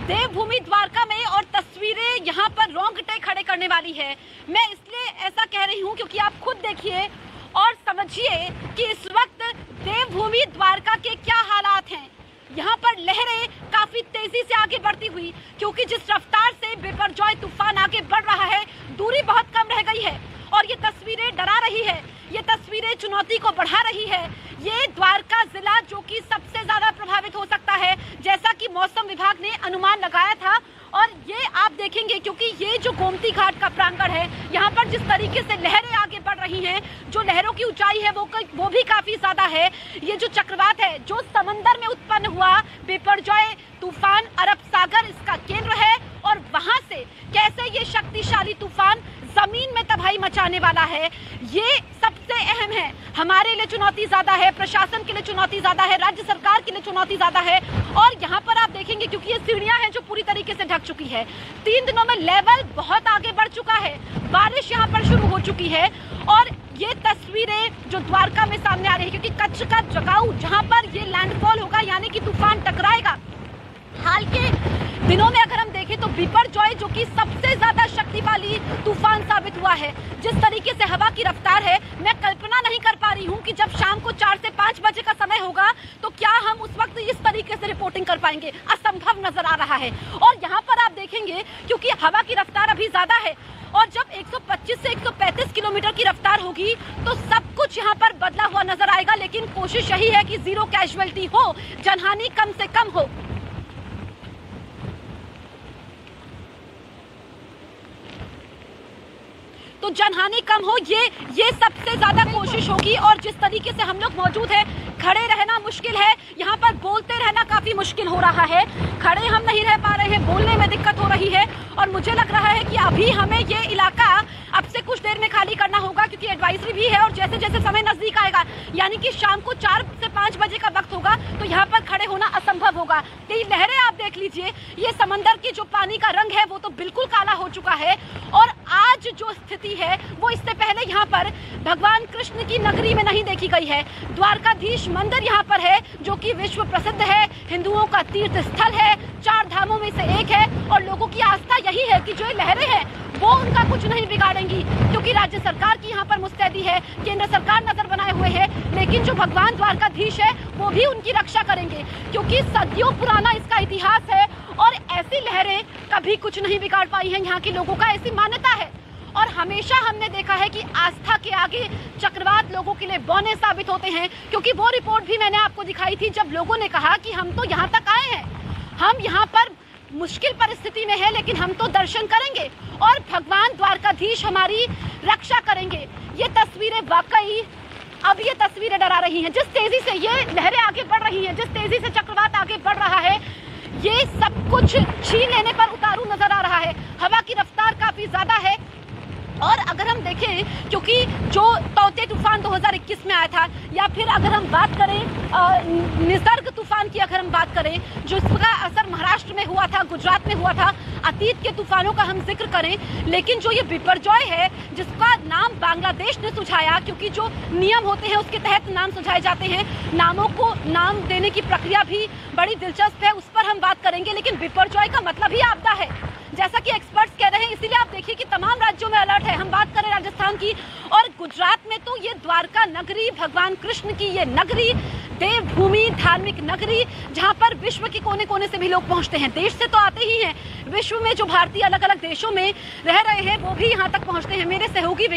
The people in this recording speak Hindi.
देवभूमि द्वारका में और तस्वीरें यहाँ पर रोंगटे खड़े करने वाली है। मैं इसलिए ऐसा कह रही हूँ क्योंकि आप खुद देखिए और समझिए कि इस वक्त देवभूमि द्वारका के क्या हालात हैं। यहाँ पर लहरें काफी तेजी से आगे बढ़ती हुई, क्योंकि जिस रफ्तार से बिपरजॉय तूफान आगे बढ़ रहा है दूरी बहुत कम रह गई है और ये तस्वीरें डरा रही है, ये तस्वीरें चुनौती को बढ़ा रही है। ये द्वारका जिला जो कि सबसे ज्यादा प्रभावित हो सकता है, जैसा कि मौसम विभाग ने अनुमान लगाया था। और ये आप देखेंगे क्योंकि ये जो गोमती घाट का प्रांगण है, यहाँ पर जिस तरीके से लहरें आगे बढ़ रही हैं, जो लहरों की ऊंचाई है वो भी काफी ज्यादा है। ये जो चक्रवात है जो समंदर में उत्पन्न हुआ, बिपरजॉय तूफान अरब सागर इसका केंद्र है और वहां से कैसे ये शक्तिशाली तूफान जमीन में तबाही मचाने वाला है, ये सबसे अहम है। हमारे लिए चुनौती ज्यादा है, प्रशासन के लिए चुनौती ज्यादा है, राज्य सरकार के लिए चुनौती ज्यादा है। और यहाँ पर आप देखेंगे क्योंकि ये सीढ़ियां हैं जो पूरी तरीके से ढक चुकी है, 3 दिनों में लेवल बहुत आगे बढ़ चुका है, बारिश यहाँ पर शुरू हो चुकी है। और ये तस्वीरें जो द्वारका में सामने आ रही है, क्योंकि कच्छ का जगाऊ जहाँ पर ये लैंडफॉल होगा यानी कि तूफान टकराएगा। हाल के दिनों में अगर हम देखें तो बिपरजॉय जो कि सबसे ज्यादा शक्ति वाली तूफान साबित हुआ है, जिस तरीके से हवा की रफ्तार है, मैं कल्पना नहीं कर पा रही हूँ कि जब शाम को 4 से 5 बजे का समय होगा तो क्या हम उस वक्त इस तरीके से रिपोर्टिंग कर पाएंगे। असंभव नजर आ रहा है। और यहाँ पर आप देखेंगे क्योंकि हवा की रफ्तार अभी ज्यादा है और जब 125 से 135 किलोमीटर की रफ्तार होगी तो सब कुछ यहाँ पर बदला हुआ नजर आएगा। लेकिन कोशिश यही है कि जीरो कैजुअलिटी हो, जनहानि कम से कम हो। तो जनहानि कम हो, ये सबसे ज्यादा कोशिश होगी। और जिस तरीके से हम लोग मौजूद हैं, खड़े रहना मुश्किल है, यहाँ पर बोलते रहना काफी मुश्किल हो रहा है। खड़े हम नहीं रह पा रहे हैं, बोलने में दिक्कत हो रही है। और मुझे लग रहा है कि अभी हमें ये इलाका अब से कुछ देर में खाली करना होगा, क्योंकि एडवाइजरी भी है। और जैसे जैसे समय नजदीक आएगा यानी कि शाम को 4 से 5 बजे का वक्त होगा तो यहाँ पर खड़े होना असंभव होगा। ये लहरें आप देख लीजिए, ये समंदर की जो पानी का रंग है वो तो बिल्कुल काला हो चुका है। और आज जो स्थिति है वो इससे पहले यहाँ पर भगवान कृष्ण की नगरी में नहीं देखी गई है। द्वारकाधीश मंदिर यहाँ पर है जो कि विश्व प्रसिद्ध है, हिंदुओं का तीर्थ स्थल है, 4 धामों में से एक है। और लोगों की आस्था यही है कि जो लहरें हैं वो उनका कुछ नहीं बिगाड़ेंगी, क्योंकि राज्य सरकार की यहाँ पर मुस्तैदी है, केंद्र सरकार नजर बनाए हुए है। लेकिन जो भगवान द्वारकाधीश है वो भी उनकी रक्षा करेंगे, क्योंकि सदियों पुराना इसका इतिहास है और ऐसी लहरें कभी कुछ नहीं बिगाड़ पाई हैं। यहाँ के लोगों का ऐसी मान्यता है। और हमेशा हमने देखा है कि आस्था के आगे चक्रवात लोगों के लिए बौने साबित होते हैं, क्योंकि वो रिपोर्ट भी मैंने आपको दिखाई थी जब लोगों ने कहा कि हम तो यहाँ तक आए हैं, हम यहाँ पर मुश्किल परिस्थिति में है लेकिन हम तो दर्शन करेंगे और भगवान द्वारकाधीश हमारी रक्षा करेंगे। ये तस्वीरें वाकई अब ये तस्वीरें डरा रही हैं। जिस तेजी से ये लहरें आगे बढ़ रही हैं, जिस तेजी से चक्रवात आगे बढ़ रहा है, ये सब कुछ छीन लेने पर उतारू नजर आ रहा है। हवा की रफ्तार काफी ज्यादा है। और अगर हम देखें क्योंकि जो तौते तूफान 2021 में आया था, या फिर अगर हम बात करें निसर्ग तूफान की, अगर हम बात करें जो इसका असर महाराष्ट्र में हुआ था, गुजरात में हुआ था, अतीत के तूफानों का हम जिक्र करें, लेकिन जो ये बिपरजॉय है जिसका नाम बांग्लादेश ने सुझाया, क्योंकि जो नियम होते हैं उसके तहत नाम सुझाए जाते हैं, नामों को नाम देने की प्रक्रिया भी बड़ी दिलचस्प है, उस पर हम बात करेंगे। लेकिन बिपरजॉय का मतलब ही आपदा है, जैसा कि एक्सपर्ट्स कह रहे हैं। इसीलिए आप देखिए कि तमाम राज्यों में अलर्ट है। हम बात करें राजस्थान की और गुजरात में तो ये द्वारका नगरी, भगवान कृष्ण की ये नगरी, देवभूमि धार्मिक नगरी, जहां पर विश्व के कोने कोने से भी लोग पहुंचते हैं। देश से तो आते ही हैं, विश्व में जो भारतीय अलग अलग देशों में रह रहे हैं वो भी यहाँ तक पहुंचते हैं। मेरे सहयोगी